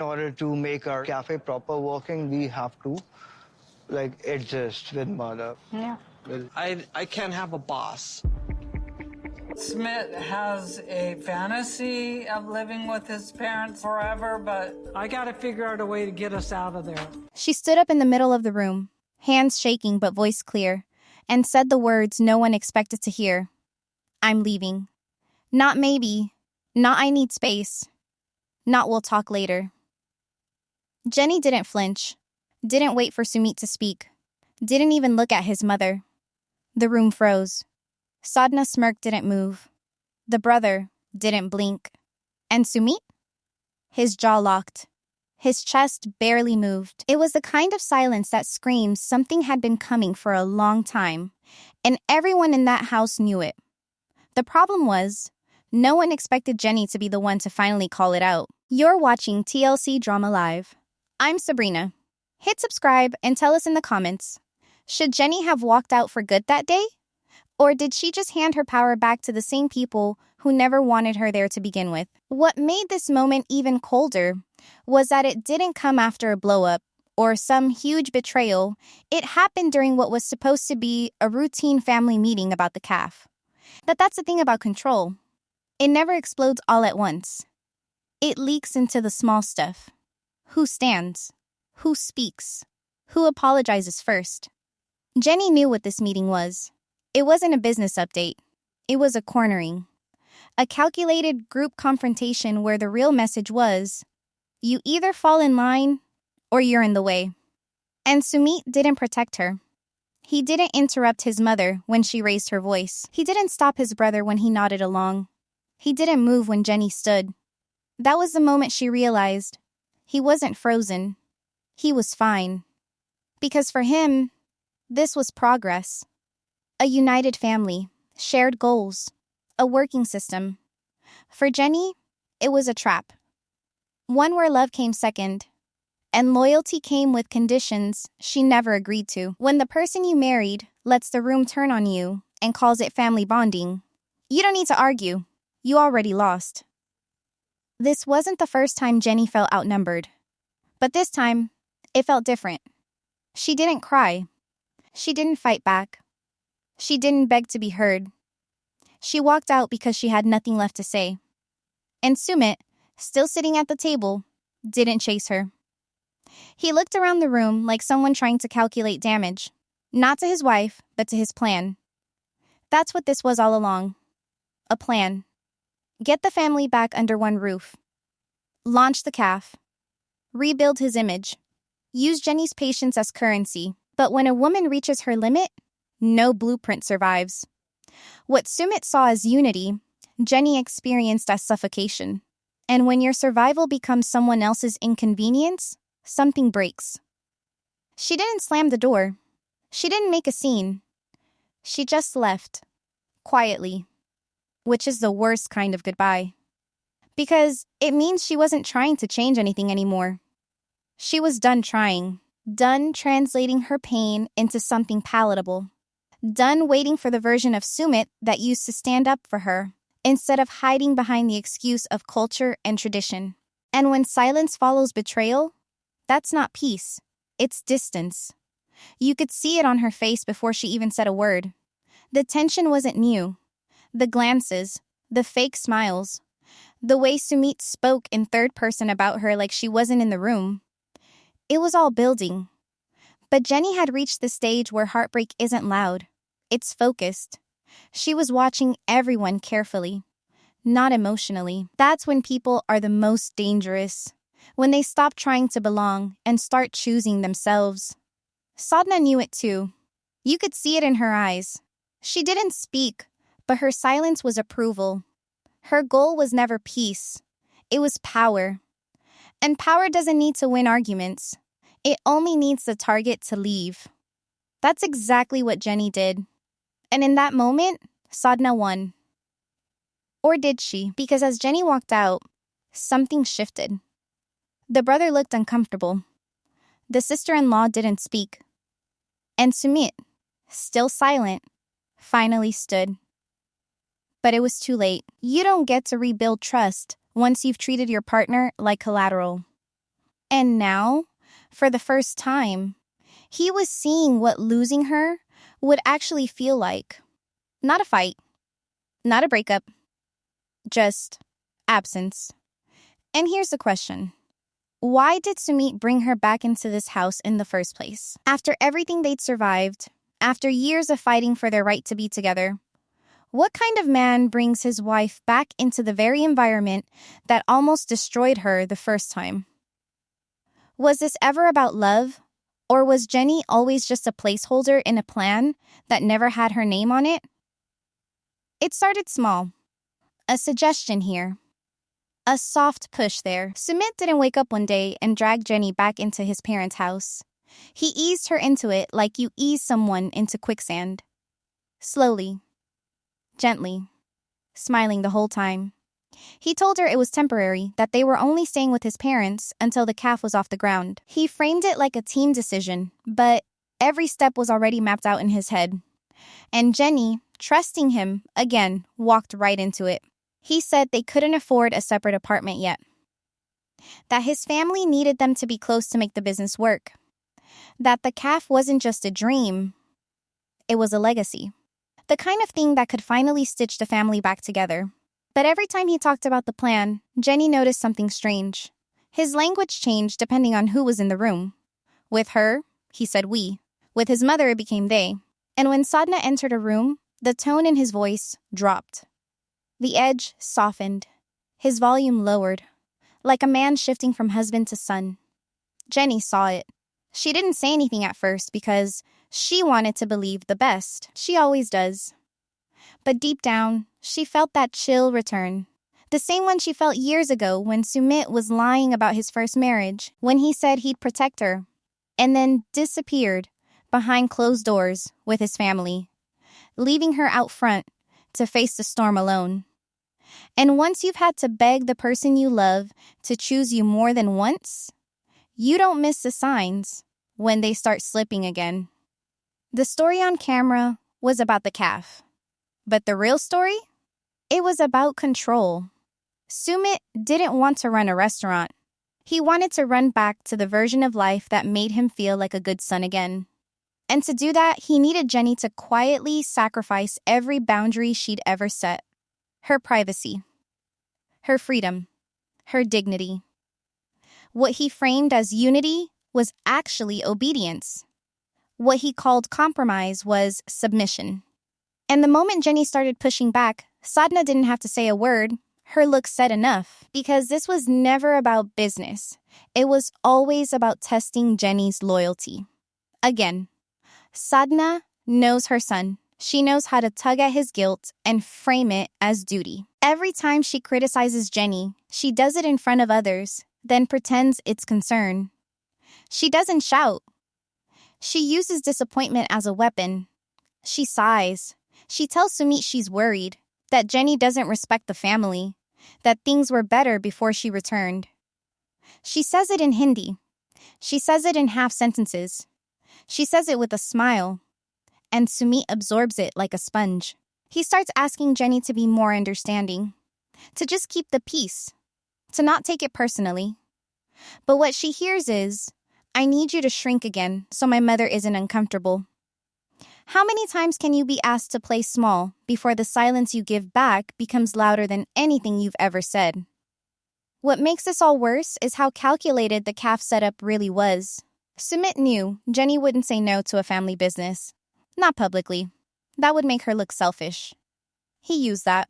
In order to make our cafe proper working, we have to adjust with mother. Yeah. I can't have a boss. Smith has a fantasy of living with his parents forever, but I gotta figure out a way to get us out of there. She stood up in the middle of the room, hands shaking but voice clear, and said the words no one expected to hear. I'm leaving. Not maybe. Not I need space. Not we'll talk later. Jenny didn't flinch, didn't wait for Sumit to speak, didn't even look at his mother. The room froze. Sadna's smirk didn't move. The brother didn't blink. And Sumit? His jaw locked. His chest barely moved. It was the kind of silence that screams something had been coming for a long time, and everyone in that house knew it. The problem was, no one expected Jenny to be the one to finally call it out. You're watching TLC Drama Live. I'm Sabrina. Hit subscribe and tell us in the comments, should Jenny have walked out for good that day? Or did she just hand her power back to the same people who never wanted her there to begin with? What made this moment even colder was that it didn't come after a blow-up or some huge betrayal. It happened during what was supposed to be a routine family meeting about the Café. That's the thing about control. It never explodes all at once. It leaks into the small stuff. Who stands? Who speaks? Who apologizes first? Jenny knew what this meeting was. It wasn't a business update. It was a cornering. A calculated group confrontation where the real message was, you either fall in line or you're in the way. And Sumit didn't protect her. He didn't interrupt his mother when she raised her voice. He didn't stop his brother when he nodded along. He didn't move when Jenny stood. That was the moment she realized he wasn't frozen. He was fine. Because for him, this was progress. A united family, shared goals, a working system. For Jenny, it was a trap. One where love came second, and loyalty came with conditions she never agreed to. When the person you married lets the room turn on you and calls it family bonding, you don't need to argue. You already lost. This wasn't the first time Jenny felt outnumbered. But this time, it felt different. She didn't cry. She didn't fight back. She didn't beg to be heard. She walked out because she had nothing left to say. And Sumit, still sitting at the table, didn't chase her. He looked around the room like someone trying to calculate damage, not to his wife, but to his plan. That's what this was all along. A plan. Get the family back under one roof. Launch the Café. Rebuild his image. Use Jenny's patience as currency. But when a woman reaches her limit, no blueprint survives. What Sumit saw as unity, Jenny experienced as suffocation. And when your survival becomes someone else's inconvenience, something breaks. She didn't slam the door. She didn't make a scene. She just left. Quietly. Which is the worst kind of goodbye. Because it means she wasn't trying to change anything anymore. She was done trying. Done translating her pain into something palatable. Done waiting for the version of Sumit that used to stand up for her, instead of hiding behind the excuse of culture and tradition. And when silence follows betrayal, that's not peace. It's distance. You could see it on her face before she even said a word. The tension wasn't new. The glances, the fake smiles, the way Sumit spoke in third person about her like she wasn't in the room. It was all building. But Jenny had reached the stage where heartbreak isn't loud. It's focused. She was watching everyone carefully, not emotionally. That's when people are the most dangerous. When they stop trying to belong and start choosing themselves. Sadna knew it too. You could see it in her eyes. She didn't speak, but her silence was approval. Her goal was never peace. It was power. And power doesn't need to win arguments. It only needs the target to leave. That's exactly what Jenny did. And in that moment, Sadna won. Or did she? Because as Jenny walked out, something shifted. The brother looked uncomfortable. The sister-in-law didn't speak. And Sumit, still silent, finally stood. But it was too late. You don't get to rebuild trust once you've treated your partner like collateral. And now, for the first time, he was seeing what losing her would actually feel like. Not a fight, not a breakup, just absence. And here's the question. Why did Sumit bring her back into this house in the first place? After everything they'd survived, after years of fighting for their right to be together, what kind of man brings his wife back into the very environment that almost destroyed her the first time? Was this ever about love? Or was Jenny always just a placeholder in a plan that never had her name on it? It started small. A suggestion here. A soft push there. Sumit didn't wake up one day and drag Jenny back into his parents' house. He eased her into it like you ease someone into quicksand. Slowly. Gently. Smiling the whole time. He told her it was temporary, that they were only staying with his parents until the calf was off the ground. He framed it like a team decision, but every step was already mapped out in his head. And Jenny, trusting him, again, walked right into it. He said they couldn't afford a separate apartment yet. That his family needed them to be close to make the business work. That the calf wasn't just a dream, it was a legacy. The kind of thing that could finally stitch the family back together. But every time he talked about the plan, Jenny noticed something strange. His language changed depending on who was in the room. With her, he said we. With his mother, it became they. And when Sadna entered a room, the tone in his voice dropped. The edge softened. His volume lowered, like a man shifting from husband to son. Jenny saw it. She didn't say anything at first because she wanted to believe the best. She always does. But deep down, she felt that chill return. The same one she felt years ago when Sumit was lying about his first marriage, when he said he'd protect her, and then disappeared behind closed doors with his family, leaving her out front to face the storm alone. And once you've had to beg the person you love to choose you more than once, you don't miss the signs when they start slipping again. The story on camera was about the calf. But the real story? It was about control. Sumit didn't want to run a restaurant. He wanted to run back to the version of life that made him feel like a good son again. And to do that, he needed Jenny to quietly sacrifice every boundary she'd ever set. Her privacy, her freedom, her dignity. What he framed as unity was actually obedience. What he called compromise was submission. And the moment Jenny started pushing back, Sadna didn't have to say a word. Her look said enough, because this was never about business. It was always about testing Jenny's loyalty. Again, Sadna knows her son. She knows how to tug at his guilt and frame it as duty. Every time she criticizes Jenny, she does it in front of others, then pretends it's concern. She doesn't shout. She uses disappointment as a weapon. She sighs. She tells Sumit she's worried, that Jenny doesn't respect the family, that things were better before she returned. She says it in Hindi. She says it in half sentences. She says it with a smile. And Sumit absorbs it like a sponge. He starts asking Jenny to be more understanding, to just keep the peace, to not take it personally. But what she hears is, I need you to shrink again so my mother isn't uncomfortable. How many times can you be asked to play small before the silence you give back becomes louder than anything you've ever said? What makes this all worse is how calculated the calf setup really was. Sumit knew Jenny wouldn't say no to a family business. Not publicly. That would make her look selfish. He used that.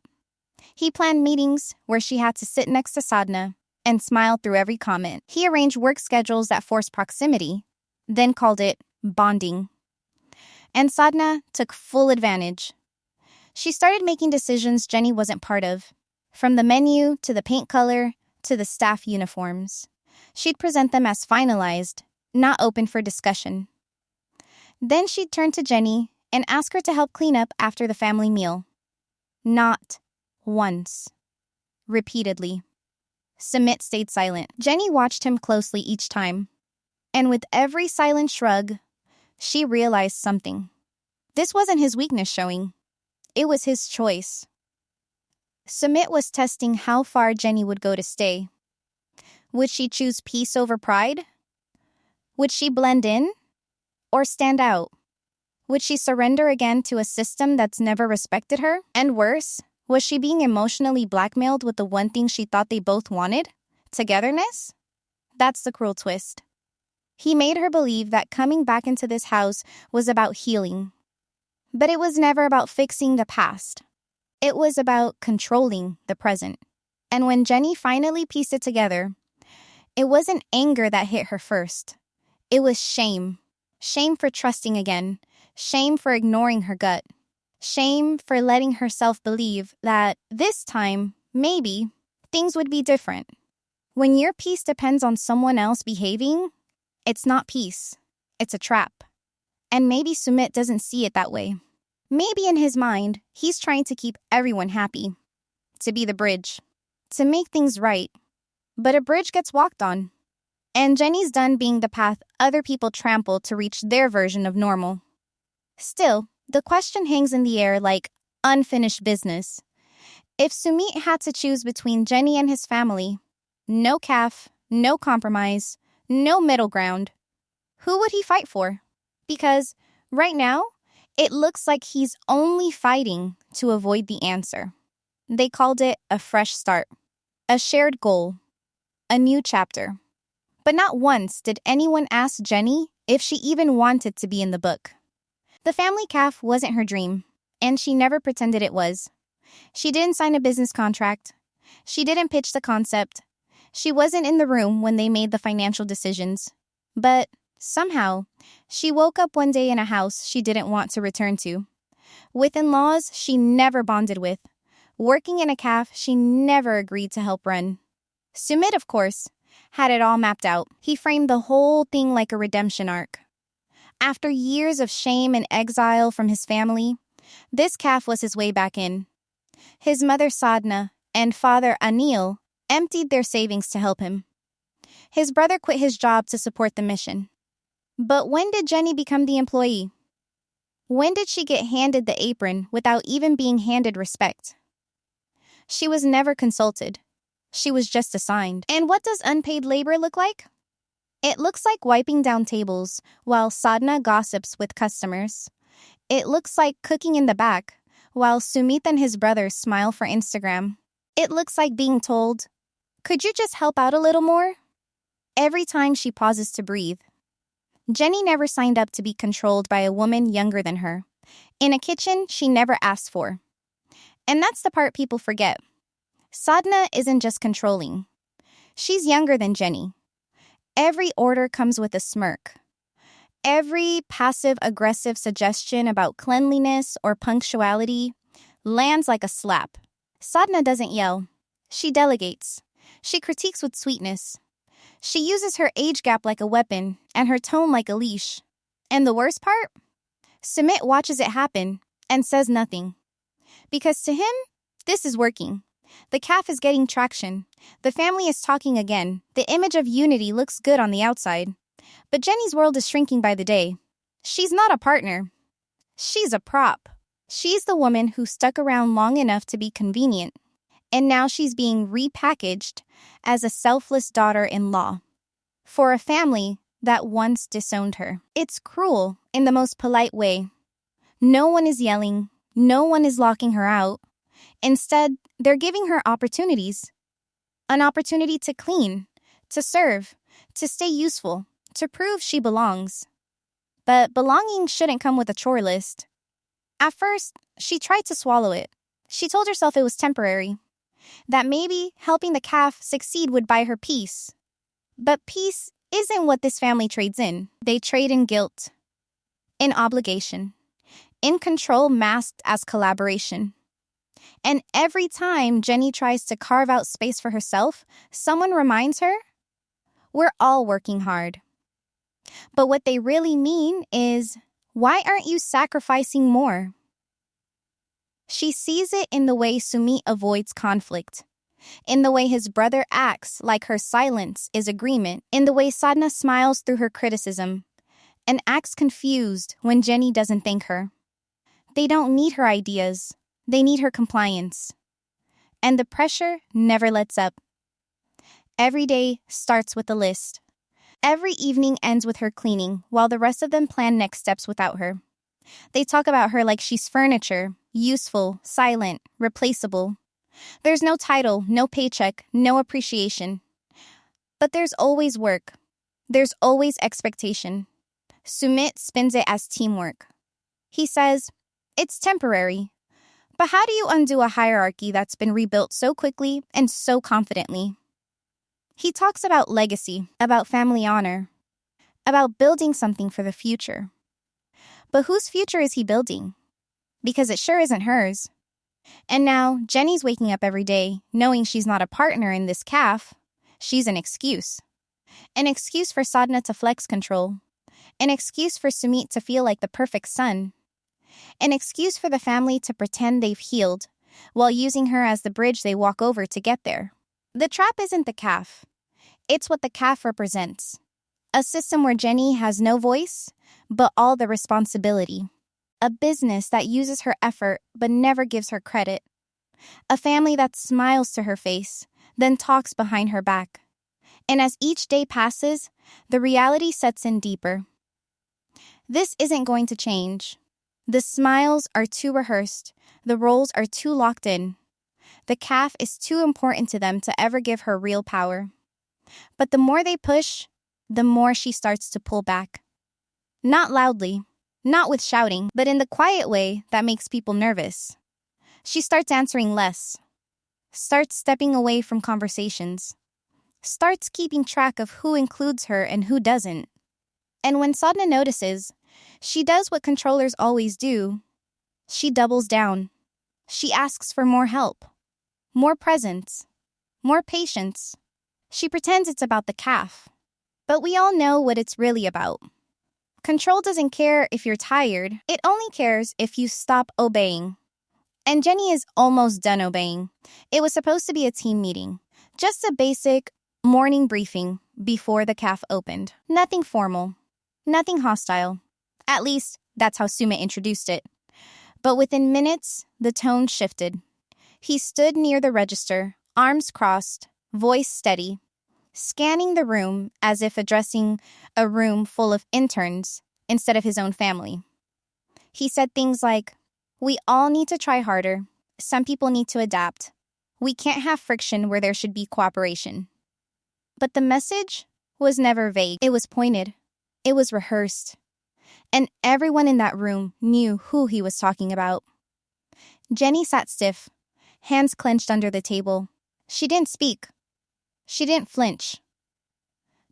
He planned meetings where she had to sit next to Sadna and smile through every comment. He arranged work schedules that forced proximity, then called it bonding. And Sadna took full advantage. She started making decisions Jenny wasn't part of, from the menu to the paint color to the staff uniforms. She'd present them as finalized, not open for discussion. Then she'd turn to Jenny and ask her to help clean up after the family meal. Not once. Repeatedly. Sumit stayed silent. Jenny watched him closely each time. And with every silent shrug, she realized something. This wasn't his weakness showing. It was his choice. Sumit was testing how far Jenny would go to stay. Would she choose peace over pride? Would she blend in or stand out? Would she surrender again to a system that's never respected her? And worse, was she being emotionally blackmailed with the one thing she thought they both wanted? Togetherness? That's the cruel twist. He made her believe that coming back into this house was about healing. But it was never about fixing the past. It was about controlling the present. And when Jenny finally pieced it together, it wasn't anger that hit her first. It was shame. Shame for trusting again. Shame for ignoring her gut. Shame for letting herself believe that this time, maybe, things would be different. When your peace depends on someone else behaving, it's not peace. It's a trap. And maybe Sumit doesn't see it that way. Maybe in his mind, he's trying to keep everyone happy. To be the bridge. To make things right. But a bridge gets walked on. And Jenny's done being the path other people trample to reach their version of normal. Still, the question hangs in the air like unfinished business. If Sumit had to choose between Jenny and his family, no CAF, no compromise, no middle ground, who would he fight for? Because right now, it looks like he's only fighting to avoid the answer. They called it a fresh start, a shared goal, a new chapter. But not once did anyone ask Jenny if she even wanted to be in the book. The family CAF wasn't her dream, and she never pretended it was. She didn't sign a business contract. She didn't pitch the concept. She wasn't in the room when they made the financial decisions. But somehow, she woke up one day in a house she didn't want to return to, with in-laws she never bonded with, working in a CAF she never agreed to help run. Sumit, of course, had it all mapped out. He framed the whole thing like a redemption arc. After years of shame and exile from his family, this CAF was his way back in. His mother Sadna and father Anil emptied their savings to help him. His brother quit his job to support the mission. But when did Jenny become the employee? When did she get handed the apron without even being handed respect? She was never consulted. She was just assigned. And what does unpaid labor look like? It looks like wiping down tables while Sadna gossips with customers. It looks like cooking in the back while Sumit and his brother smile for Instagram. It looks like being told, "Could you just help out a little more?" every time she pauses to breathe. Jenny never signed up to be controlled by a woman younger than her, in a kitchen she never asked for. And that's the part people forget. Sadna isn't just controlling. She's younger than Jenny. Every order comes with a smirk. Every passive-aggressive suggestion about cleanliness or punctuality lands like a slap. Sadna doesn't yell. She delegates. She critiques with sweetness. She uses her age gap like a weapon and her tone like a leash. And the worst part? Sumit watches it happen and says nothing. Because to him, this is working. The CAF is getting traction. The family is talking again. The image of unity looks good on the outside. But Jenny's world is shrinking by the day. She's not a partner. She's a prop. She's the woman who stuck around long enough to be convenient. And now she's being repackaged as a selfless daughter-in-law for a family that once disowned her. It's cruel in the most polite way. No one is yelling. No one is locking her out. Instead, they're giving her opportunities. An opportunity to clean, to serve, to stay useful, to prove she belongs. But belonging shouldn't come with a chore list. At first, she tried to swallow it. She told herself it was temporary, that maybe helping the CAF succeed would buy her peace. But peace isn't what this family trades in. They trade in guilt, in obligation, in control masked as collaboration. And every time Jenny tries to carve out space for herself, someone reminds her, we're all working hard. But what they really mean is, why aren't you sacrificing more? She sees it in the way Sumit avoids conflict, in the way his brother acts like her silence is agreement, in the way Sadna smiles through her criticism and acts confused when Jenny doesn't thank her. They don't need her ideas. They need her compliance. And the pressure never lets up. Every day starts with a list. Every evening ends with her cleaning, while the rest of them plan next steps without her. They talk about her like she's furniture, useful, silent, replaceable. There's no title, no paycheck, no appreciation. But there's always work. There's always expectation. Sumit spins it as teamwork. He says, it's temporary. But how do you undo a hierarchy that's been rebuilt so quickly and so confidently? He talks about legacy, about family honor, about building something for the future. But whose future is he building? Because it sure isn't hers. And now, Jenny's waking up every day, knowing she's not a partner in this caf. She's an excuse. An excuse for Sadna to flex control. An excuse for Sumit to feel like the perfect son. An excuse for the family to pretend they've healed, while using her as the bridge they walk over to get there. The trap isn't the caf. It's what the caf represents. A system where Jenny has no voice, but all the responsibility. A business that uses her effort, but never gives her credit. A family that smiles to her face, then talks behind her back. And as each day passes, the reality sets in deeper. This isn't going to change. The smiles are too rehearsed. The roles are too locked in. The caf is too important to them to ever give her real power. But the more they push, the more she starts to pull back. Not loudly, not with shouting, but in the quiet way that makes people nervous. She starts answering less, starts stepping away from conversations, starts keeping track of who includes her and who doesn't. And when Sadna notices, she does what controllers always do. She doubles down. She asks for more help, more presence, more patience. She pretends it's about the caf. But we all know what it's really about. Control doesn't care if you're tired. It only cares if you stop obeying. And Jenny is almost done obeying. It was supposed to be a team meeting. Just a basic morning briefing before the caf opened. Nothing formal. Nothing hostile. At least, that's how Sumit introduced it. But within minutes, the tone shifted. He stood near the register, arms crossed, voice steady, scanning the room as if addressing a room full of interns instead of his own family. He said things like, we all need to try harder. Some people need to adapt. We can't have friction where there should be cooperation. But the message was never vague. It was pointed. It was rehearsed. And everyone in that room knew who he was talking about. Jenny sat stiff, hands clenched under the table. She didn't speak. She didn't flinch.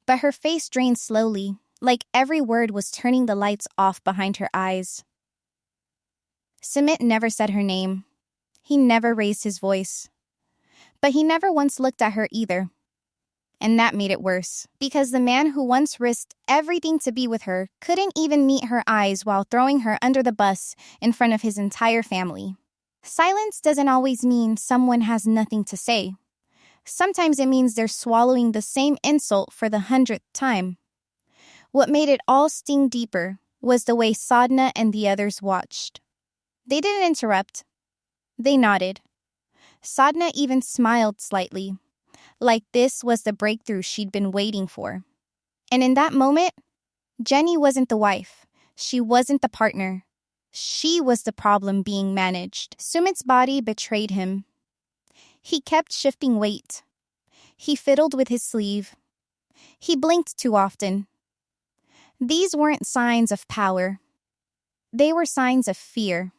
But her face drained slowly, like every word was turning the lights off behind her eyes. Sumit never said her name. He never raised his voice. But he never once looked at her either. And that made it worse, because the man who once risked everything to be with her couldn't even meet her eyes while throwing her under the bus in front of his entire family. Silence doesn't always mean someone has nothing to say. Sometimes it means they're swallowing the same insult for the 100th time. What made it all sting deeper was the way Sadna and the others watched. They didn't interrupt. They nodded. Sadna even smiled slightly, like this was the breakthrough she'd been waiting for. And in that moment, Jenny wasn't the wife. She wasn't the partner. She was the problem being managed. Sumit's body betrayed him. He kept shifting weight. He fiddled with his sleeve. He blinked too often. These weren't signs of power. They were signs of fear.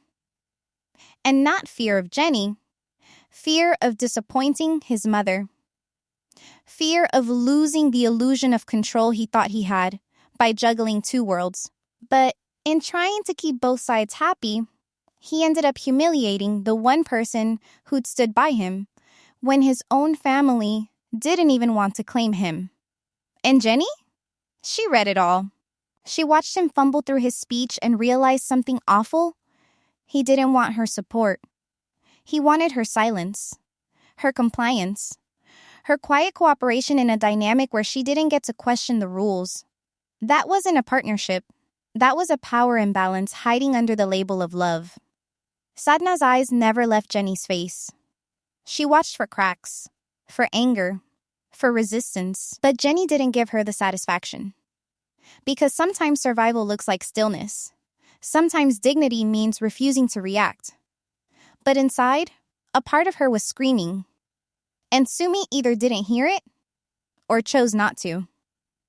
And not fear of Jenny. Fear of disappointing his mother. Fear of losing the illusion of control he thought he had by juggling two worlds. But in trying to keep both sides happy, he ended up humiliating the one person who'd stood by him when his own family didn't even want to claim him. And Jenny? She read it all. She watched him fumble through his speech and realized something awful. He didn't want her support. He wanted her silence, her compliance, her quiet cooperation in a dynamic where she didn't get to question the rules. That wasn't a partnership. That was a power imbalance hiding under the label of love. Sadna's eyes never left Jenny's face. She watched for cracks, for anger, for resistance, but Jenny didn't give her the satisfaction. Because sometimes survival looks like stillness. Sometimes dignity means refusing to react. But inside, a part of her was screaming. And Sumit either didn't hear it or chose not to.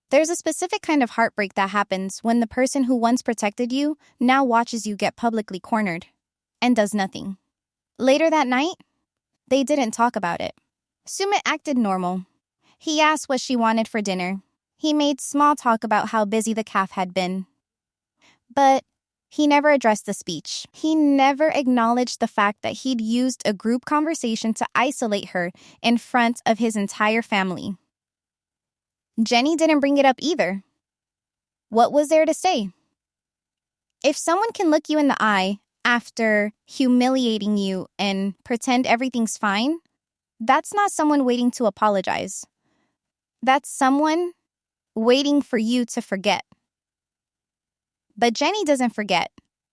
There's a specific kind of heartbreak that happens when the person who once protected you now watches you get publicly cornered and does nothing. Later that night, they didn't talk about it. Sumit acted normal. He asked what she wanted for dinner. He made small talk about how busy the caf had been. But he never addressed the speech. He never acknowledged the fact that he'd used a group conversation to isolate her in front of his entire family. Jenny didn't bring it up either. What was there to say? If someone can look you in the eye after humiliating you and pretend everything's fine, that's not someone waiting to apologize. That's someone waiting for you to forget. But Jenny doesn't forget.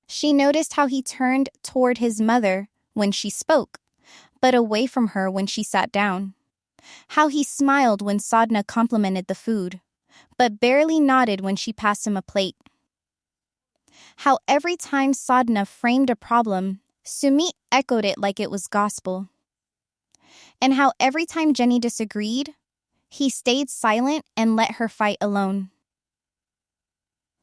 She noticed how he turned toward his mother when she spoke, but away from her when she sat down. How he smiled when Sadna complimented the food, but barely nodded when she passed him a plate. How every time Sadna framed a problem, Sumit echoed it like it was gospel. And how every time Jenny disagreed, he stayed silent and let her fight alone.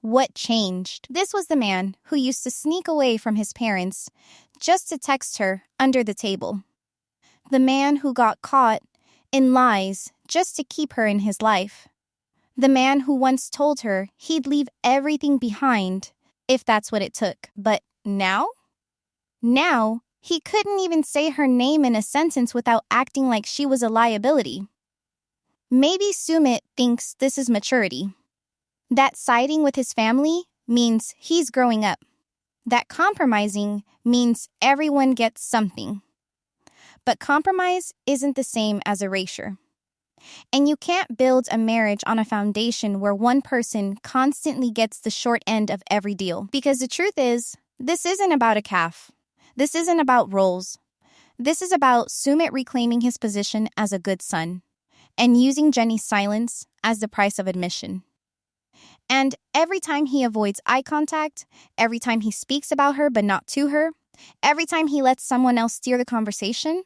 What changed? This was the man who used to sneak away from his parents just to text her under the table. The man who got caught in lies just to keep her in his life. The man who once told her he'd leave everything behind if that's what it took. But now? Now, he couldn't even say her name in a sentence without acting like she was a liability. Maybe Sumit thinks this is maturity. That siding with his family means he's growing up. That compromising means everyone gets something. But compromise isn't the same as erasure. And you can't build a marriage on a foundation where one person constantly gets the short end of every deal. Because the truth is, this isn't about a caf. This isn't about roles. This is about Sumit reclaiming his position as a good son and using Jenny's silence as the price of admission. And every time he avoids eye contact, every time he speaks about her but not to her, every time he lets someone else steer the conversation,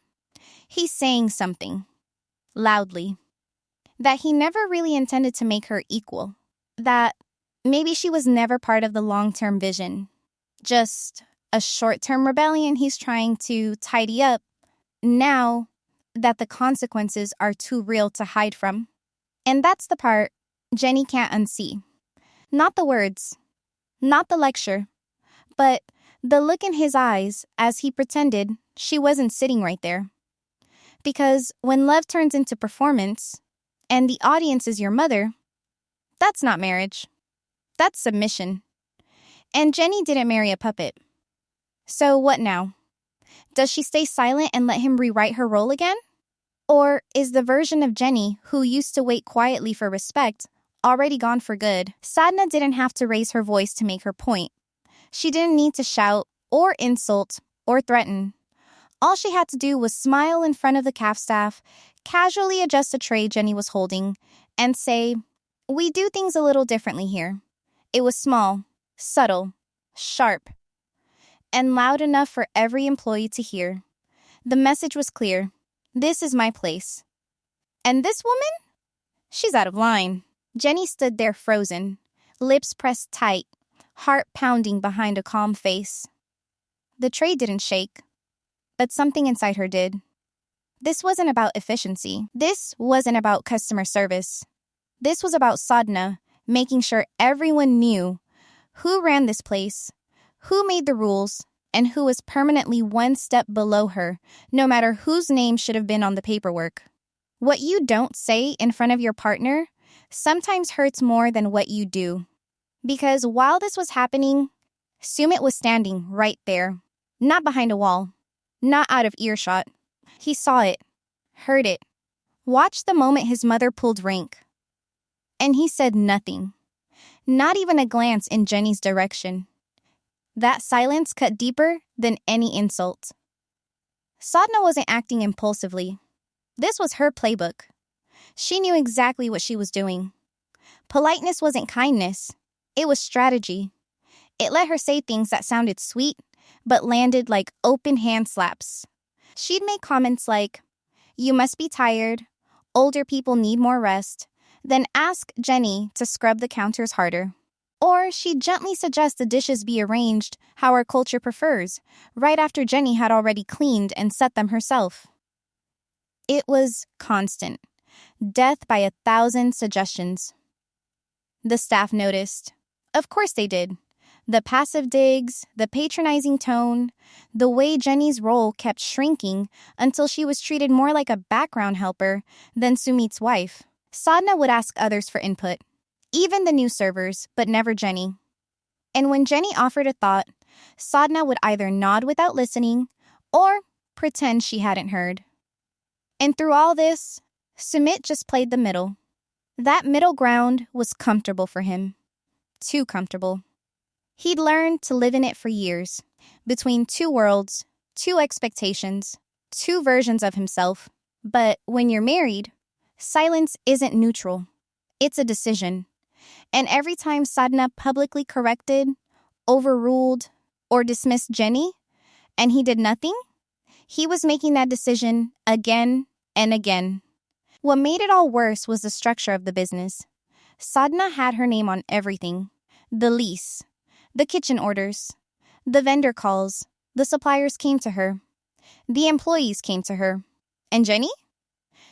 he's saying something, loudly, that he never really intended to make her equal, that maybe she was never part of the long-term vision, just a short-term rebellion he's trying to tidy up now that the consequences are too real to hide from. And that's the part Jenny can't unsee. Not the words, not the lecture, but the look in his eyes as he pretended she wasn't sitting right there. Because when love turns into performance, and the audience is your mother, that's not marriage. That's submission. And Jenny didn't marry a puppet. So what now? Does she stay silent and let him rewrite her role again? Or is the version of Jenny who used to wait quietly for respect already gone for good? Sadna didn't have to raise her voice to make her point. She didn't need to shout or insult or threaten. All she had to do was smile in front of the caf staff, casually adjust a tray Jenny was holding, and say, "We do things a little differently here." It was small, subtle, sharp, and loud enough for every employee to hear. The message was clear. This is my place. And this woman? She's out of line. Jenny stood there frozen, lips pressed tight, heart pounding behind a calm face. The tray didn't shake, but something inside her did. This wasn't about efficiency. This wasn't about customer service. This was about Sadna making sure everyone knew who ran this place, who made the rules, and who was permanently one step below her, no matter whose name should have been on the paperwork. What you don't say in front of your partner sometimes hurts more than what you do. Because while this was happening, Sumit was standing right there, not behind a wall, not out of earshot. He saw it, heard it, watched the moment his mother pulled rank. And he said nothing, not even a glance in Jenny's direction. That silence cut deeper than any insult. Sadna wasn't acting impulsively. This was her playbook. She knew exactly what she was doing. Politeness wasn't kindness. It was strategy. It let her say things that sounded sweet, but landed like open hand slaps. She'd make comments like, "You must be tired. Older people need more rest." Then ask Jenny to scrub the counters harder. Or she'd gently suggest the dishes be arranged how our culture prefers, right after Jenny had already cleaned and set them herself. It was constant. Death by 1,000 suggestions. The staff noticed. Of course they did. The passive digs, the patronizing tone, the way Jenny's role kept shrinking until she was treated more like a background helper than Sumit's wife. Sadna would ask others for input, even the new servers, but never Jenny. And when Jenny offered a thought, Sadna would either nod without listening or pretend she hadn't heard. And through all this, Sumit just played the middle. That middle ground was comfortable for him. Too comfortable. He'd learned to live in it for years, between two worlds, two expectations, two versions of himself. But when you're married, silence isn't neutral. It's a decision. And every time Sadna publicly corrected, overruled, or dismissed Jenny, and he did nothing, he was making that decision again and again. What made it all worse was the structure of the business. Sadna had her name on everything. The lease, the kitchen orders, the vendor calls, the suppliers came to her. The employees came to her. And Jenny?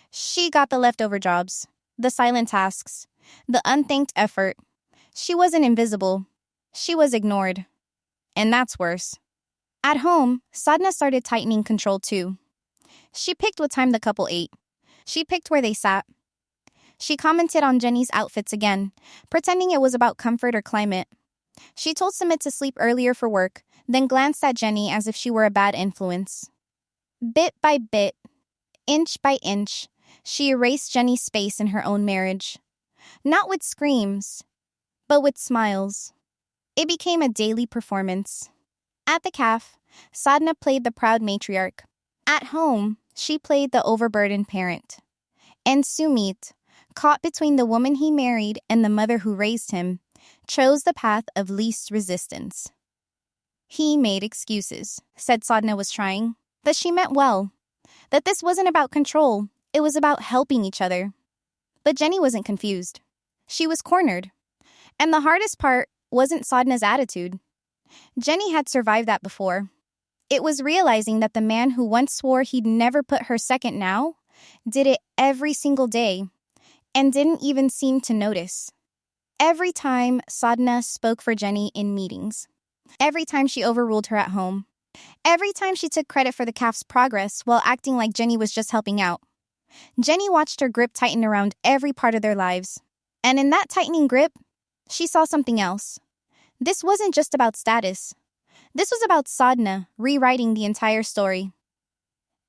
She got the leftover jobs, the silent tasks, the unthanked effort. She wasn't invisible. She was ignored. And that's worse. At home, Sadna started tightening control too. She picked what time the couple ate. She picked where they sat. She commented on Jenny's outfits again, pretending it was about comfort or climate. She told Sumit to sleep earlier for work, then glanced at Jenny as if she were a bad influence. Bit by bit, inch by inch, she erased Jenny's space in her own marriage. Not with screams, but with smiles. It became a daily performance. At the caf, Sadna played the proud matriarch. At home, she played the overburdened parent. And Sumit, caught between the woman he married and the mother who raised him, chose the path of least resistance. He made excuses, said Sadna was trying, that she meant well, that this wasn't about control, it was about helping each other. But Jenny wasn't confused. She was cornered. And the hardest part wasn't Sadna's attitude. Jenny had survived that before. It was realizing that the man who once swore he'd never put her second now did it every single day and didn't even seem to notice. Every time Sadna spoke for Jenny in meetings, every time she overruled her at home, every time she took credit for the caf's progress while acting like Jenny was just helping out, Jenny watched her grip tighten around every part of their lives. And in that tightening grip, she saw something else. This wasn't just about status. This was about Sadna rewriting the entire story.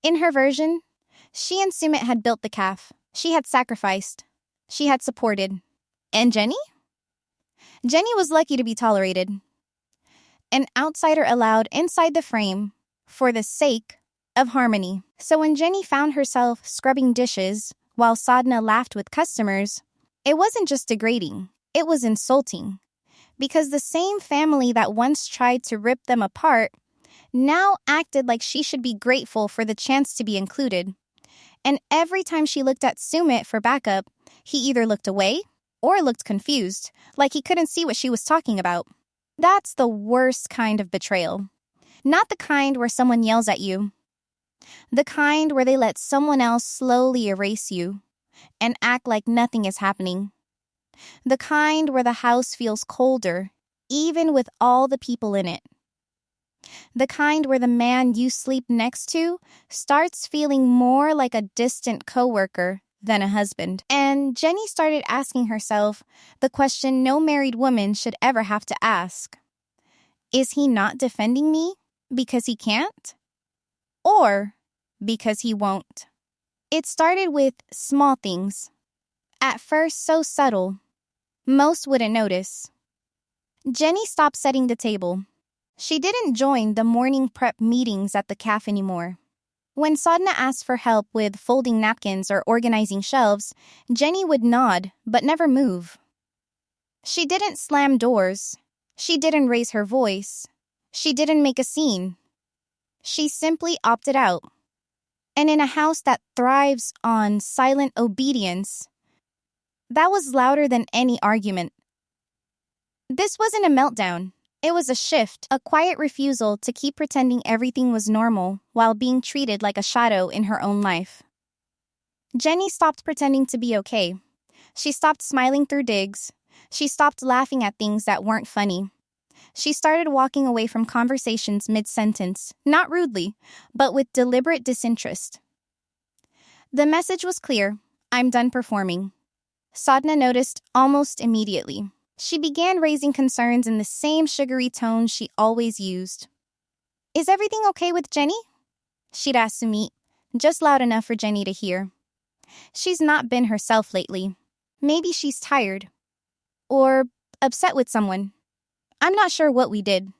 In her version, she and Sumit had built the caf. She had sacrificed. She had supported. And Jenny? Jenny was lucky to be tolerated. An outsider allowed inside the frame for the sake of harmony. So when Jenny found herself scrubbing dishes while Sadna laughed with customers, it wasn't just degrading, it was insulting. Because the same family that once tried to rip them apart now acted like she should be grateful for the chance to be included. And every time she looked at Sumit for backup, he either looked away or looked confused, like he couldn't see what she was talking about. That's the worst kind of betrayal. Not the kind where someone yells at you. The kind where they let someone else slowly erase you and act like nothing is happening. The kind where the house feels colder, even with all the people in it. The kind where the man you sleep next to starts feeling more like a distant coworker than a husband. And Jenny started asking herself the question no married woman should ever have to ask. Is he not defending me because he can't? Or because he won't? It started with small things. At first so subtle, most wouldn't notice. Jenny stopped setting the table. She didn't join the morning prep meetings at the cafe anymore. When Sadna asked for help with folding napkins or organizing shelves, Jenny would nod but never move. She didn't slam doors. She didn't raise her voice. She didn't make a scene. She simply opted out. And in a house that thrives on silent obedience, that was louder than any argument. This wasn't a meltdown. It was a shift, a quiet refusal to keep pretending everything was normal while being treated like a shadow in her own life. Jenny stopped pretending to be okay. She stopped smiling through digs. She stopped laughing at things that weren't funny. She started walking away from conversations mid-sentence, not rudely, but with deliberate disinterest. The message was clear: I'm done performing. Sadna noticed almost immediately. She began raising concerns in the same sugary tone she always used. Is everything okay with Jenny? She'd ask Sumit, just loud enough for Jenny to hear. She's not been herself lately. Maybe she's tired. Or upset with someone. I'm not sure what we did.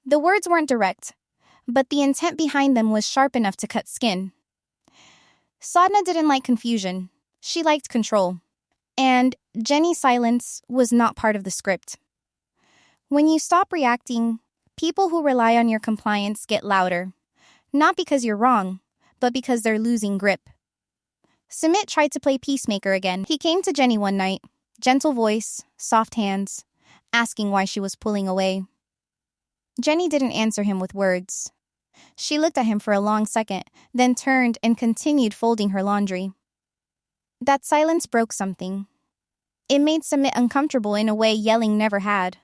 The words weren't direct, but the intent behind them was sharp enough to cut skin. Sadna didn't like confusion. She liked control. And Jenny's silence was not part of the script. When you stop reacting, people who rely on your compliance get louder. Not because you're wrong, but because they're losing grip. Sumit tried to play peacemaker again. He came to Jenny one night, gentle voice, soft hands, asking why she was pulling away. Jenny didn't answer him with words. She looked at him for a long second, then turned and continued folding her laundry. That silence broke something. It made Sumit uncomfortable in a way yelling never had.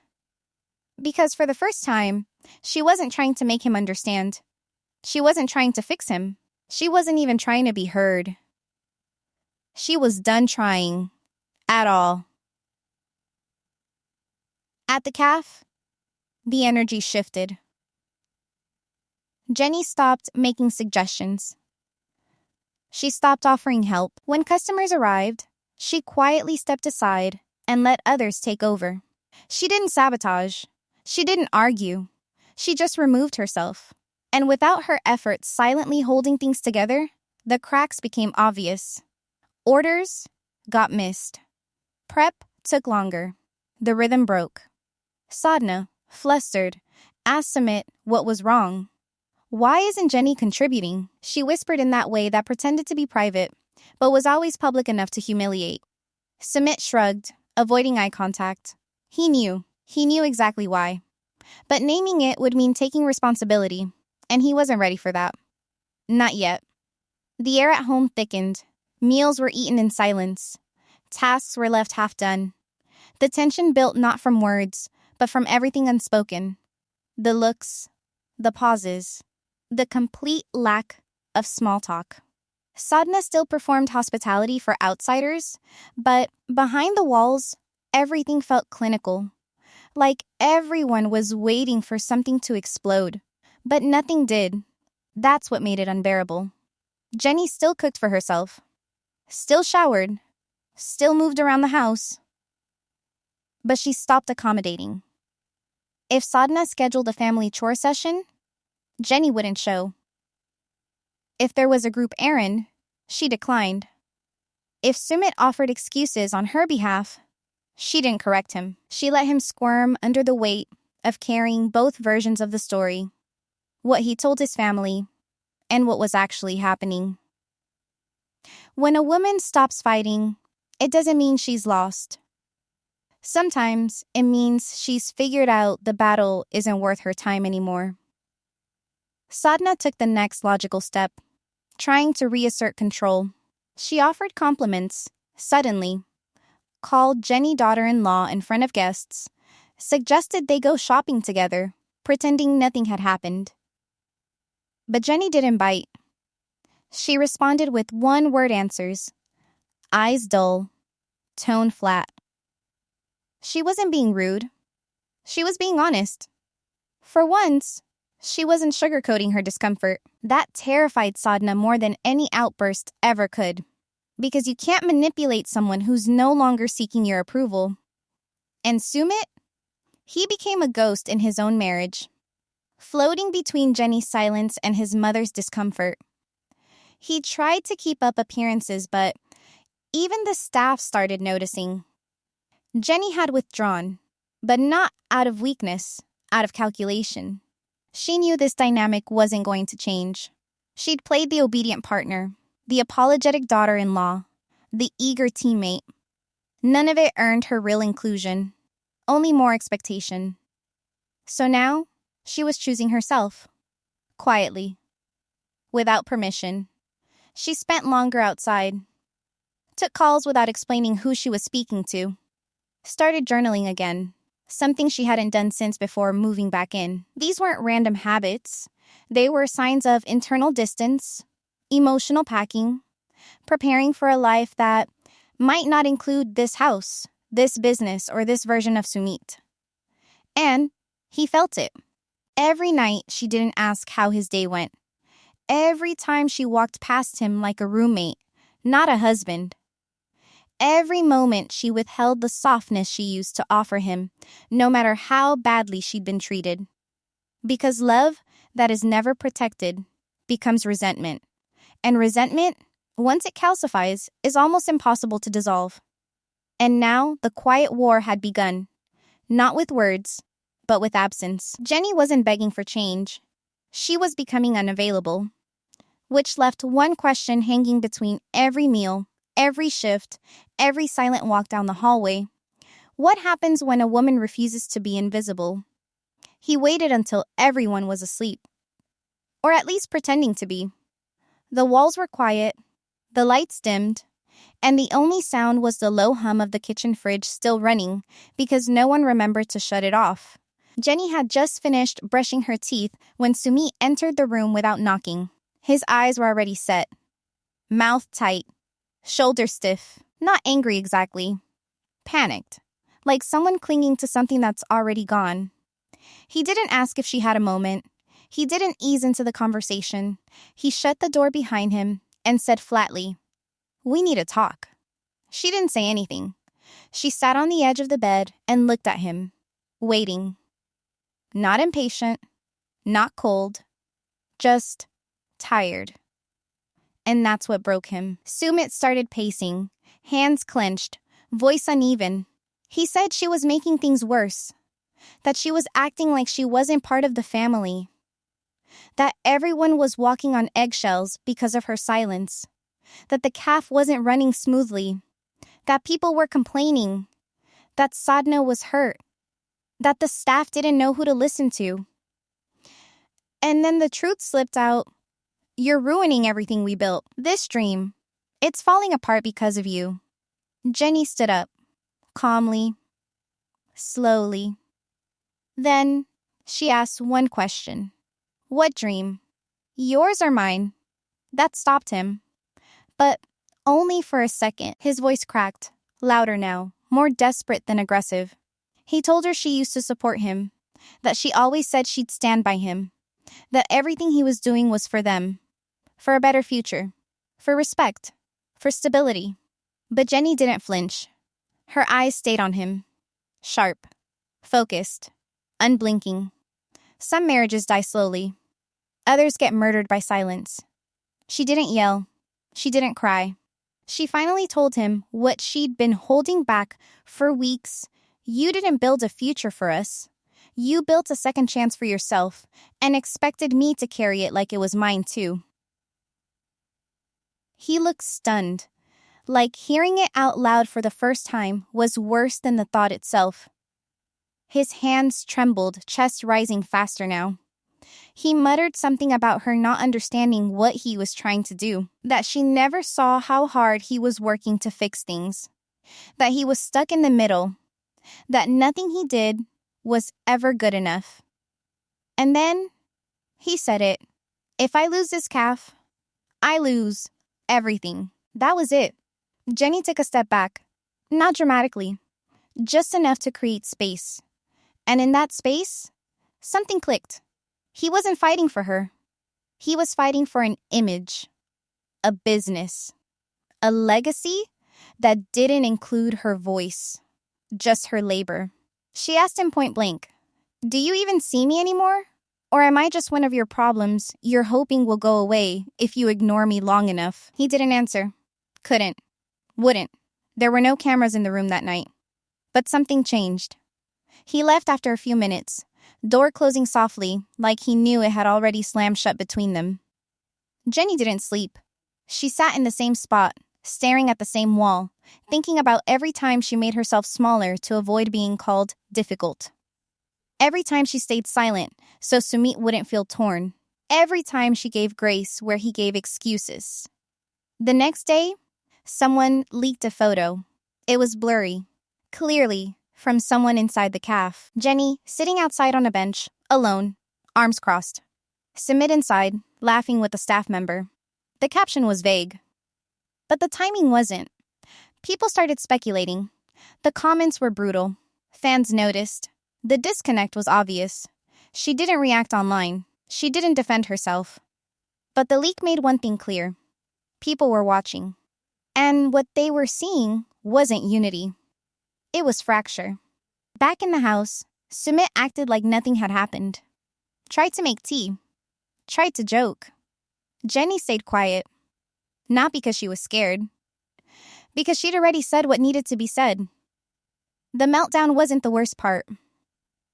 Because for the first time, she wasn't trying to make him understand. She wasn't trying to fix him. She wasn't even trying to be heard. She was done trying. At all. At the caf, the energy shifted. Jenny stopped making suggestions. She stopped offering help. When customers arrived, she quietly stepped aside and let others take over. She didn't sabotage. She didn't argue. She just removed herself. And without her efforts silently holding things together, the cracks became obvious. Orders got missed. Prep took longer. The rhythm broke. Sadna, flustered, asked Sumit what was wrong. Why isn't Jenny contributing? She whispered in that way that pretended to be private, but was always public enough to humiliate. Sumit shrugged, avoiding eye contact. He knew exactly why. But naming it would mean taking responsibility, and he wasn't ready for that. Not yet. The air at home thickened. Meals were eaten in silence. Tasks were left half done. The tension built not from words, but from everything unspoken. The looks, the pauses, the complete lack of small talk. Sadna still performed hospitality for outsiders, but behind the walls, everything felt clinical. Like everyone was waiting for something to explode. But nothing did. That's what made it unbearable. Jenny still cooked for herself. Still showered. Still moved around the house. But she stopped accommodating. If Sadna scheduled a family chore session, Jenny wouldn't show. If there was a group errand, she declined. If Sumit offered excuses on her behalf, she didn't correct him. She let him squirm under the weight of carrying both versions of the story, what he told his family and what was actually happening. When a woman stops fighting, it doesn't mean she's lost. Sometimes it means she's figured out the battle isn't worth her time anymore. Sadna took the next logical step, trying to reassert control. She offered compliments, suddenly, called Jenny daughter-in-law in front of guests, suggested they go shopping together, pretending nothing had happened. But Jenny didn't bite. She responded with one-word answers, eyes dull, tone flat. She wasn't being rude. She was being honest. For once, she wasn't sugarcoating her discomfort. That terrified Sadna more than any outburst ever could. Because you can't manipulate someone who's no longer seeking your approval. And Sumit? He became a ghost in his own marriage, floating between Jenny's silence and his mother's discomfort. He tried to keep up appearances, but even the staff started noticing. Jenny had withdrawn, but not out of weakness, out of calculation. She knew this dynamic wasn't going to change. She'd played the obedient partner, the apologetic daughter-in-law, the eager teammate. None of it earned her real inclusion, only more expectation. So now, she was choosing herself, quietly, without permission. She spent longer outside, took calls without explaining who she was speaking to, started journaling again, something she hadn't done since before moving back in. These weren't random habits. They were signs of internal distance, emotional packing, preparing for a life that might not include this house, this business, or this version of Sumit. And he felt it. Every night, she didn't ask how his day went. Every time she walked past him like a roommate, not a husband. Every moment she withheld the softness she used to offer him, no matter how badly she'd been treated. Because love that is never protected becomes resentment. And resentment, once it calcifies, is almost impossible to dissolve. And now the quiet war had begun, not with words, but with absence. Jenny wasn't begging for change. She was becoming unavailable, which left one question hanging between every meal, every shift, every silent walk down the hallway. What happens when a woman refuses to be invisible? He waited until everyone was asleep, or at least pretending to be. The walls were quiet, the lights dimmed, and the only sound was the low hum of the kitchen fridge still running because no one remembered to shut it off. Jenny had just finished brushing her teeth when Sumit entered the room without knocking. His eyes were already set, mouth tight, shoulders stiff, not angry exactly, panicked, like someone clinging to something that's already gone. He didn't ask if she had a moment. He didn't ease into the conversation. He shut the door behind him and said flatly, "We need to talk." She didn't say anything. She sat on the edge of the bed and looked at him, waiting. Not impatient, not cold, just tired. And that's what broke him. Sumit started pacing, hands clenched, voice uneven. He said she was making things worse, that she was acting like she wasn't part of the family, that everyone was walking on eggshells because of her silence, that the calf wasn't running smoothly, that people were complaining, that Sadna was hurt, that the staff didn't know who to listen to. And then the truth slipped out. "You're ruining everything we built. This dream, it's falling apart because of you." Jenny stood up, calmly, slowly. Then she asked one question. "What dream? Yours or mine?" That stopped him. But only for a second. His voice cracked, louder now, more desperate than aggressive. He told her she used to support him, that she always said she'd stand by him, that everything he was doing was for them, for a better future, for respect, for stability. But Jenny didn't flinch. Her eyes stayed on him, sharp, focused, unblinking. Some marriages die slowly. Others get murdered by silence. She didn't yell. She didn't cry. She finally told him what she'd been holding back for weeks. "You didn't build a future for us. You built a second chance for yourself and expected me to carry it like it was mine too." He looked stunned, like hearing it out loud for the first time was worse than the thought itself. His hands trembled, chest rising faster now. He muttered something about her not understanding what he was trying to do, that she never saw how hard he was working to fix things, that he was stuck in the middle, that nothing he did was ever good enough. And then he said it. "If I lose this calf, I lose everything." That was it. Jenny took a step back, not dramatically, just enough to create space. And in that space, something clicked. He wasn't fighting for her. He was fighting for an image, a business, a legacy that didn't include her voice, just her labor. She asked him point blank, "Do you even see me anymore? Or am I just one of your problems you're hoping will go away if you ignore me long enough? He didn't answer. Couldn't. Wouldn't. There were no cameras in the room that night. But something changed. He left after a few minutes, door closing softly, like he knew it had already slammed shut between them. Jenny didn't sleep. She sat in the same spot, staring at the same wall, thinking about every time she made herself smaller to avoid being called difficult. Every time she stayed silent, so Sumit wouldn't feel torn. Every time she gave grace where he gave excuses. The next day, someone leaked a photo. It was blurry, clearly from someone inside the caf. Jenny, sitting outside on a bench, alone, arms crossed. Sumit inside, laughing with a staff member. The caption was vague. But the timing wasn't. People started speculating. The comments were brutal. Fans noticed. The disconnect was obvious. She didn't react online. She didn't defend herself. But the leak made one thing clear. People were watching. And what they were seeing wasn't unity. It was fracture. Back in the house, Sumit acted like nothing had happened. Tried to make tea. Tried to joke. Jenny stayed quiet. Not because she was scared. Because she'd already said what needed to be said. The meltdown wasn't the worst part.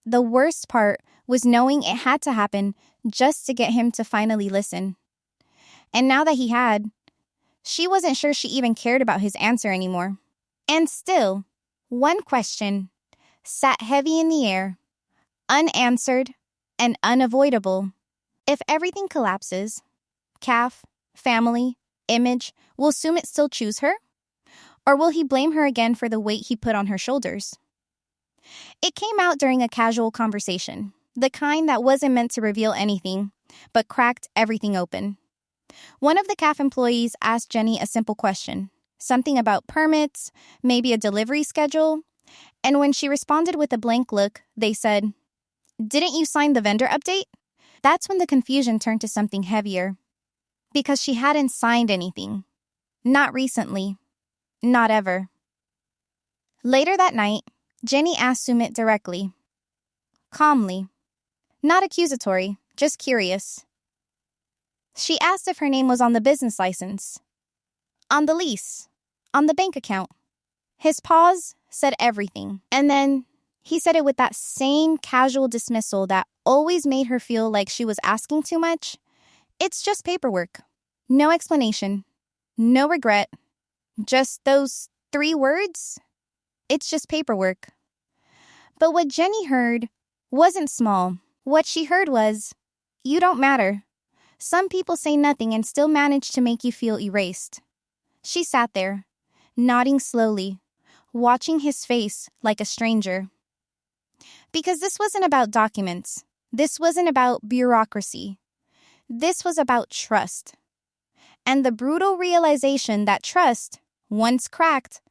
The worst part was knowing it had to happen just to get him to finally listen. And now that he had, she wasn't sure she even cared about his answer anymore. And still, one question sat heavy in the air, unanswered and unavoidable. If everything collapses, caf, family, image, will Sumit still choose her? Or will he blame her again for the weight he put on her shoulders? It came out during a casual conversation, the kind that wasn't meant to reveal anything, but cracked everything open. One of the CAF employees asked Jenny a simple question, something about permits, maybe a delivery schedule, and when she responded with a blank look, they said, "Didn't you sign the vendor update?" That's when the confusion turned to something heavier. Because she hadn't signed anything. Not recently. Not ever. Later that night, Jenny asked Sumit directly. Calmly. Not accusatory, just curious. She asked if her name was on the business license. On the lease. On the bank account. His pause said everything. And then he said it with that same casual dismissal that always made her feel like she was asking too much. It's just paperwork. No explanation. No regret. Just those 3 words? It's just paperwork. But what Jenny heard wasn't small. What she heard was, you don't matter. Some people say nothing and still manage to make you feel erased. She sat there, nodding slowly, watching his face like a stranger. Because this wasn't about documents. This wasn't about bureaucracy. This was about trust. And the brutal realization that trust, once cracked,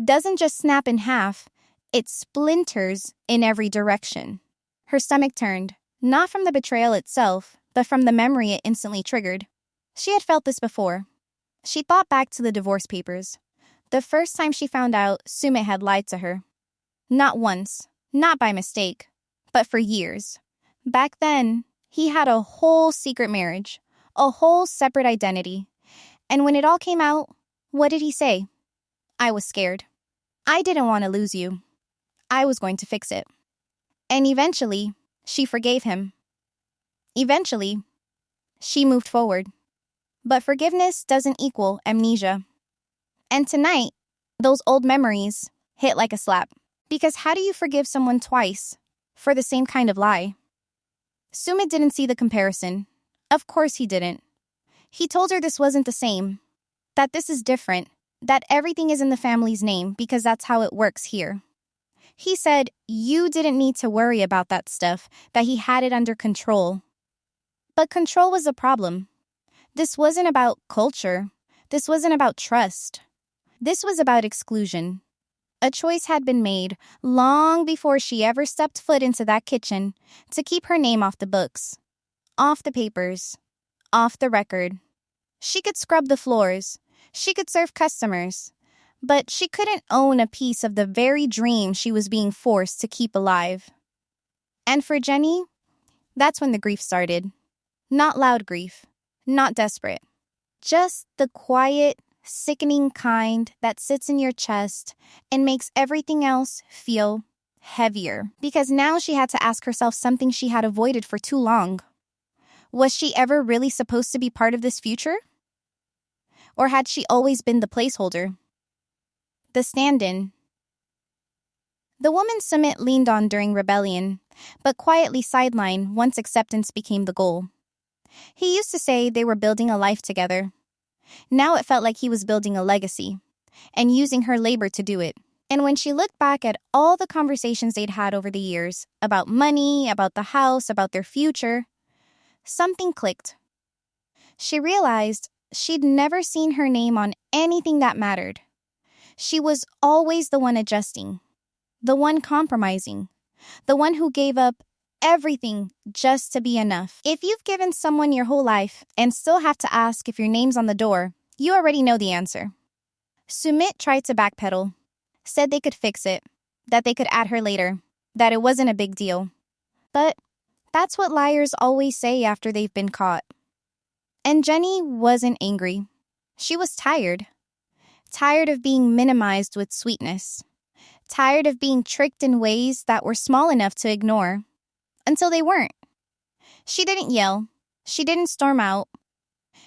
doesn't just snap in half, it splinters in every direction. Her stomach turned, not from the betrayal itself, but from the memory it instantly triggered. She had felt this before. She thought back to the divorce papers. The first time she found out Sumit had lied to her. Not once, not by mistake, but for years. Back then, he had a whole secret marriage, a whole separate identity. And when it all came out, what did he say? I was scared. I didn't want to lose you. I was going to fix it. And eventually, she forgave him. Eventually, she moved forward. But forgiveness doesn't equal amnesia. And tonight, those old memories hit like a slap. Because how do you forgive someone twice for the same kind of lie? Sumit didn't see the comparison. Of course he didn't. He told her this wasn't the same, that this is different, that everything is in the family's name because that's how it works here. He said you didn't need to worry about that stuff, that he had it under control. But control was a problem. This wasn't about culture. This wasn't about trust. This was about exclusion. A choice had been made long before she ever stepped foot into that kitchen to keep her name off the books, off the papers, off the record. She could scrub the floors. She could serve customers. But she couldn't own a piece of the very dream she was being forced to keep alive. And for Jenny, That's when the grief started. Not loud grief, not desperate. Just the quiet, sickening kind that sits in your chest and makes everything else feel heavier. Because now she had to ask herself something she had avoided for too long. Was she ever really supposed to be part of this future? Or had she always been the placeholder? The stand-in. The woman Sumit leaned on during rebellion, but quietly sidelined once acceptance became the goal. He used to say they were building a life together. Now it felt like he was building a legacy, and using her labor to do it. And when she looked back at all the conversations they'd had over the years, about money, about the house, about their future, something clicked. She realized she'd never seen her name on anything that mattered. She was always the one adjusting, the one compromising, the one who gave up everything just to be enough. If you've given someone your whole life and still have to ask if your name's on the door, you already know the answer. Sumit tried to backpedal, said they could fix it, that they could add her later, that it wasn't a big deal. But that's what liars always say after they've been caught. And Jenny wasn't angry. She was tired. Tired of being minimized with sweetness. Tired of being tricked in ways that were small enough to ignore. Until they weren't. She didn't yell. She didn't storm out.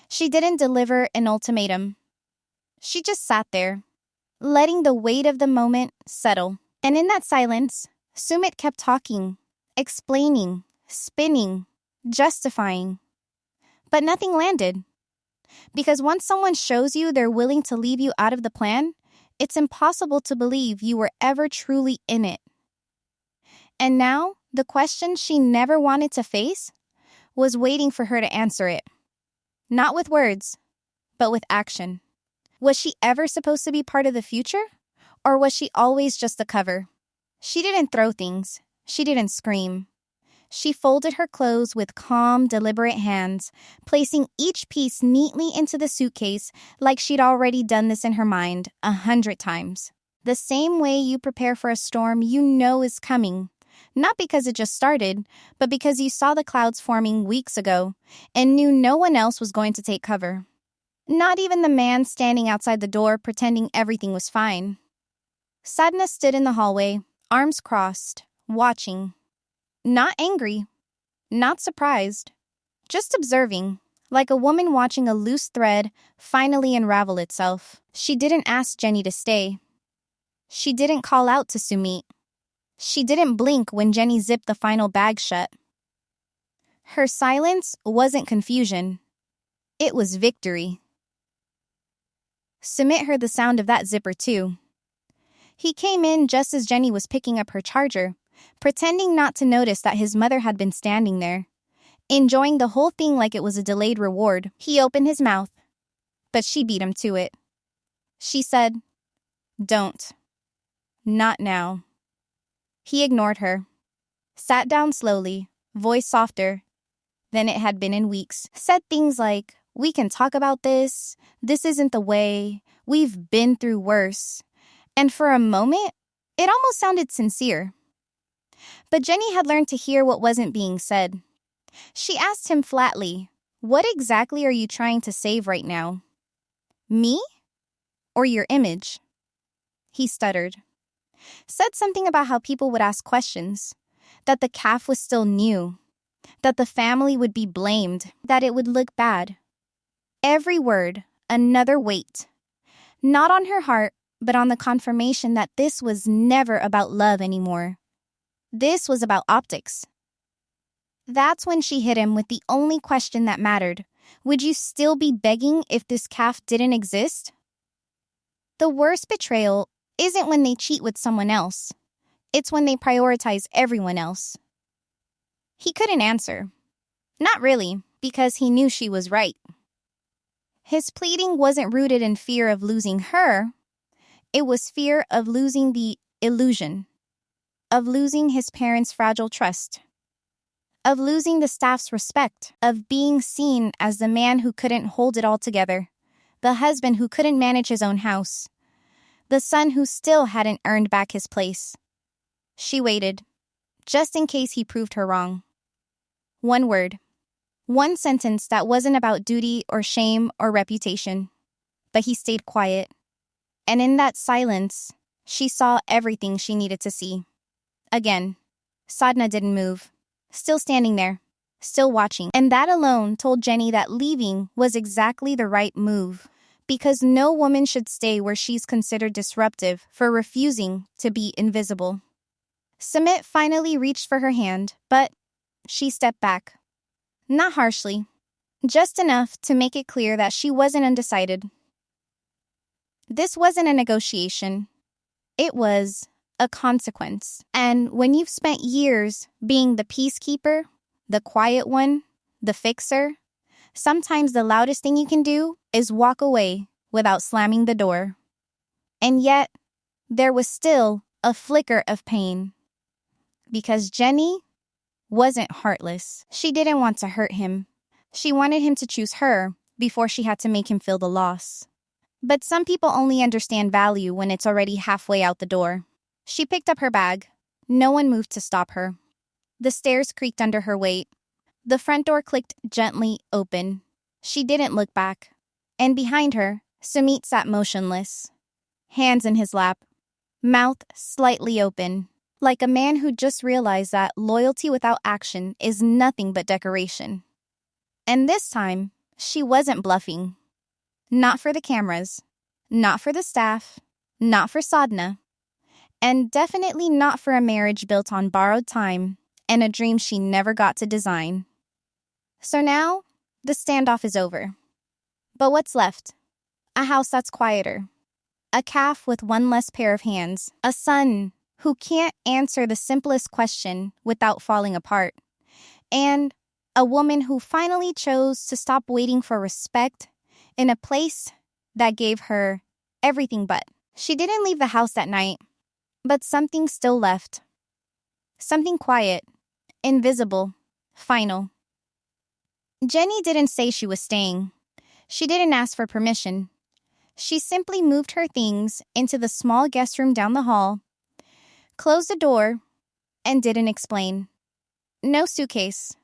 She didn't deliver an ultimatum. She just sat there, letting the weight of the moment settle. And in that silence, Sumit kept talking, explaining, spinning, justifying. But nothing landed. Because once someone shows you they're willing to leave you out of the plan, it's impossible to believe you were ever truly in it. And now, the question she never wanted to face was waiting for her to answer it. Not with words, but with action. Was she ever supposed to be part of the future? Or was she always just a cover? She didn't throw things. She didn't scream. She folded her clothes with calm, deliberate hands, placing each piece neatly into the suitcase like she'd already done this in her mind 100 times. The same way you prepare for a storm you know is coming. Not because it just started, but because you saw the clouds forming weeks ago and knew no one else was going to take cover. Not even the man standing outside the door pretending everything was fine. Sadna stood in the hallway, arms crossed, watching. Not angry, not surprised, just observing, like a woman watching a loose thread finally unravel itself. She didn't ask Jenny to stay. She didn't call out to Sumit. She didn't blink when Jenny zipped the final bag shut. Her silence wasn't confusion. It was victory. Sumit heard the sound of that zipper too. He came in just as Jenny was picking up her charger, pretending not to notice that his mother had been standing there, enjoying the whole thing like it was a delayed reward. He opened his mouth, but she beat him to it. She said, "Don't. Not now." He ignored her, sat down slowly, voice softer than it had been in weeks, said things like, "We can talk about this. This isn't the way. We've been through worse." And for a moment, it almost sounded sincere. But Jenny had learned to hear what wasn't being said. She asked him flatly, "What exactly are you trying to save right now? Me? Or your image?" He stuttered. Said something about how people would ask questions, that the calf was still new, that the family would be blamed, that it would look bad. Every word, another weight. Not on her heart, but on the confirmation that this was never about love anymore. This was about optics. That's when she hit him with the only question that mattered. Would you still be begging if this calf didn't exist? The worst betrayal isn't when they cheat with someone else. It's when they prioritize everyone else. He couldn't answer. Not really, because he knew she was right. His pleading wasn't rooted in fear of losing her. It was fear of losing the illusion, of losing his parents' fragile trust, of losing the staff's respect, of being seen as the man who couldn't hold it all together, the husband who couldn't manage his own house, the son who still hadn't earned back his place. She waited, just in case he proved her wrong. One word. One sentence that wasn't about duty or shame or reputation. But he stayed quiet. And in that silence, she saw everything she needed to see. Again, Sadna didn't move. Still standing there. Still watching. And that alone told Jenny that leaving was exactly the right move. Because no woman should stay where she's considered disruptive for refusing to be invisible. Sumit finally reached for her hand, but she stepped back. Not harshly. Just enough to make it clear that she wasn't undecided. This wasn't a negotiation. It was a consequence. And when you've spent years being the peacekeeper, the quiet one, the fixer, sometimes the loudest thing you can do is walk away without slamming the door. And yet, there was still a flicker of pain. Because Jenny wasn't heartless. She didn't want to hurt him. She wanted him to choose her before she had to make him feel the loss. But some people only understand value when it's already halfway out the door. She picked up her bag. No one moved to stop her. The stairs creaked under her weight. The front door clicked gently open. She didn't look back. And behind her, Sumit sat motionless, hands in his lap, mouth slightly open, like a man who just realized that loyalty without action is nothing but decoration. And this time, she wasn't bluffing. Not for the cameras, not for the staff, not for Sadna, and definitely not for a marriage built on borrowed time and a dream she never got to design. So now, the standoff is over. But what's left? A house that's quieter. A calf with one less pair of hands. A son who can't answer the simplest question without falling apart. And a woman who finally chose to stop waiting for respect in a place that gave her everything but. She didn't leave the house that night, but something still left. Something quiet, invisible, final. Jenny didn't say she was staying. She didn't ask for permission. She simply moved her things into the small guest room down the hall, closed the door, and didn't explain. No suitcase.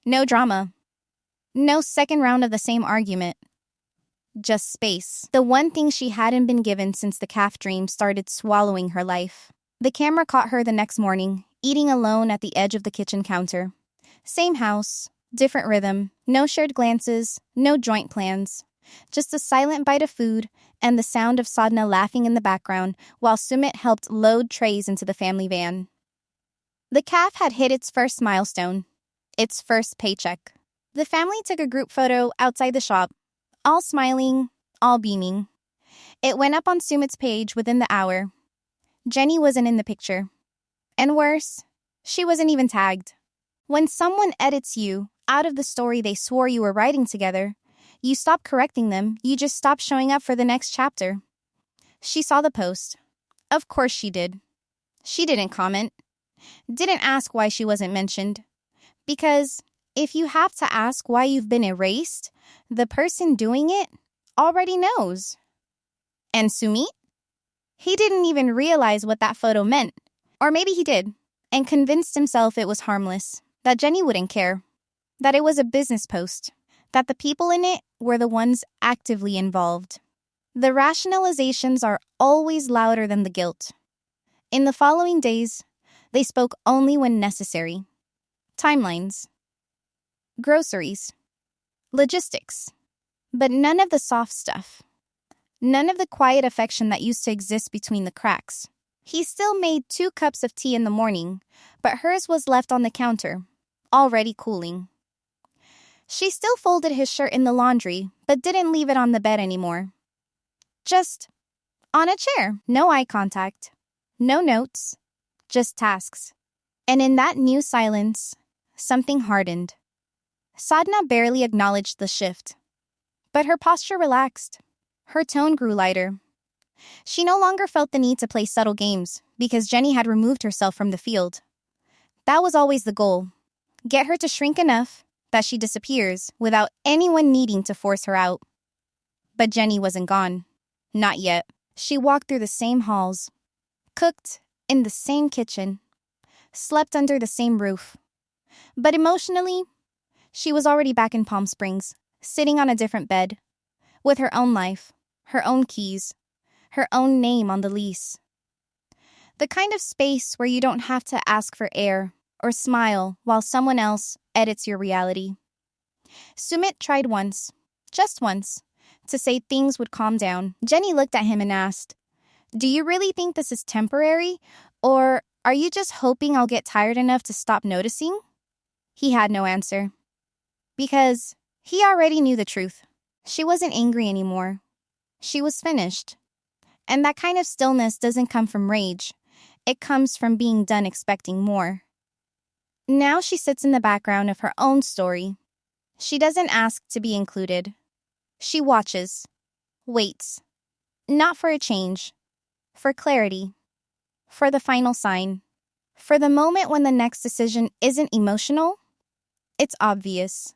No drama. No second round of the same argument. Just space. The one thing she hadn't been given since the calf dream started swallowing her life. The camera caught her the next morning, eating alone at the edge of the kitchen counter. Same house, different rhythm, no shared glances, no joint plans. Just a silent bite of food and the sound of Sadna laughing in the background while Sumit helped load trays into the family van. The calf had hit its first milestone, its first paycheck. The family took a group photo outside the shop, all smiling, all beaming. It went up on Sumit's page within the hour. Jenny wasn't in the picture. And worse, she wasn't even tagged. When someone edits you out of the story they swore you were writing together, you stop correcting them, you just stop showing up for the next chapter. She saw the post. Of course she did. She didn't comment. Didn't ask why she wasn't mentioned. Because if you have to ask why you've been erased, the person doing it already knows. And Sumit? He didn't even realize what that photo meant. Or maybe he did, and convinced himself it was harmless, that Jenny wouldn't care, that it was a business post, that the people in it were the ones actively involved. The rationalizations are always louder than the guilt. In the following days, they spoke only when necessary. Timelines. Groceries. Logistics. But none of the soft stuff. None of the quiet affection that used to exist between the cracks. He still made 2 cups of tea in the morning, but hers was left on the counter, already cooling. She still folded his shirt in the laundry, but didn't leave it on the bed anymore. Just on a chair. No eye contact. No notes. Just tasks. And in that new silence, something hardened. Sadna barely acknowledged the shift. But her posture relaxed. Her tone grew lighter. She no longer felt the need to play subtle games because Jenny had removed herself from the field. That was always the goal. Get her to shrink enough that she disappears without anyone needing to force her out. But Jenny wasn't gone. Not yet. She walked through the same halls, cooked in the same kitchen, slept under the same roof. But emotionally, She was already back in Palm Springs, sitting on a different bed, with her own life, her own keys, her own name on the lease. The kind of space where you don't have to ask for air or smile while someone else edits your reality. Sumit tried once, just once, to say things would calm down. Jenny looked at him and asked, "Do you really think this is temporary, or are you just hoping I'll get tired enough to stop noticing?" He had no answer. Because he already knew the truth. She wasn't angry anymore. She was finished. And that kind of stillness doesn't come from rage. It comes from being done expecting more. Now she sits in the background of her own story. She doesn't ask to be included. She watches, waits, not for a change, for clarity, for the final sign, for the moment when the next decision isn't emotional, it's obvious.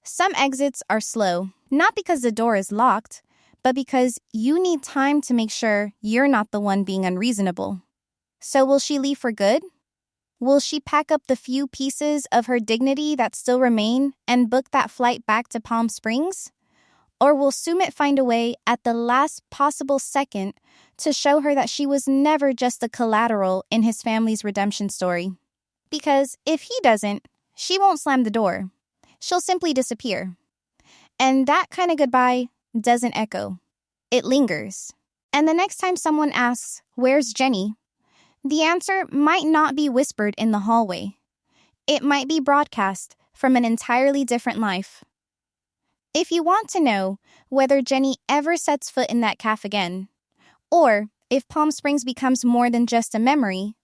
Some exits are slow, not because the door is locked, but because you need time to make sure you're not the one being unreasonable. So will she leave for good? Will she pack up the few pieces of her dignity that still remain and book that flight back to Palm Springs? Or will Sumit find a way at the last possible second to show her that she was never just a collateral in his family's redemption story? Because if he doesn't, she won't slam the door. She'll simply disappear. And that kind of goodbye doesn't echo. It lingers. And the next time someone asks, "Where's Jenny?" the answer might not be whispered in the hallway. It might be broadcast from an entirely different life. If you want to know whether Jenny ever sets foot in that cafe again, or if Palm Springs becomes more than just a memory,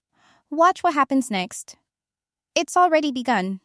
watch what happens next. It's already begun.